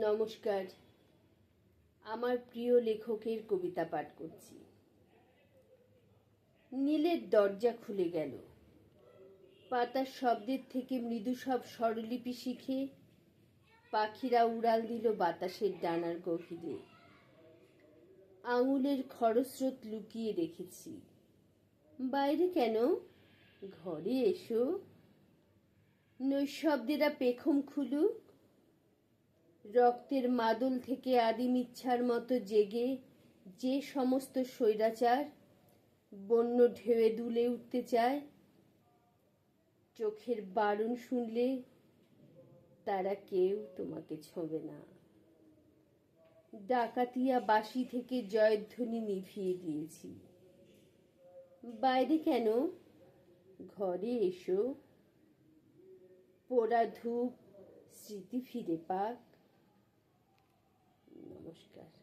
নমস্কার। আমার প্রিয় লেখকের কবিতা পাঠ করছি। নীলের দরজা খুলে গেল, পাতার শব্দের থেকে মৃদু সব স্বরলিপি শিখে পাখিরা উড়াল দিল বাতাসের ডানার গভীরে। আঙুলের খরস্রোত লুকিয়ে রেখেছি। বাইরে কেন, ঘরে এসো। নৈশব্দেরা পেখম খুলুক, রক্তের মাদল থেকে আদিম ইচ্ছার মতো জেগে যে সমস্ত স্বৈরাচার বন্য ঢেউয়ে দুলে উঠতে চায়, চোখের বারণ শুনলে তারা কেউ তোমাকে ছোঁবে না। ডাকাতিয়া বাঁশি থেকে জয়ধ্বনি নিভিয়ে দিয়েছি। বাইরে কেন, ঘরে এসো। পোড়া ধূপ স্মৃতি ফিরে পাক। নমস্কার।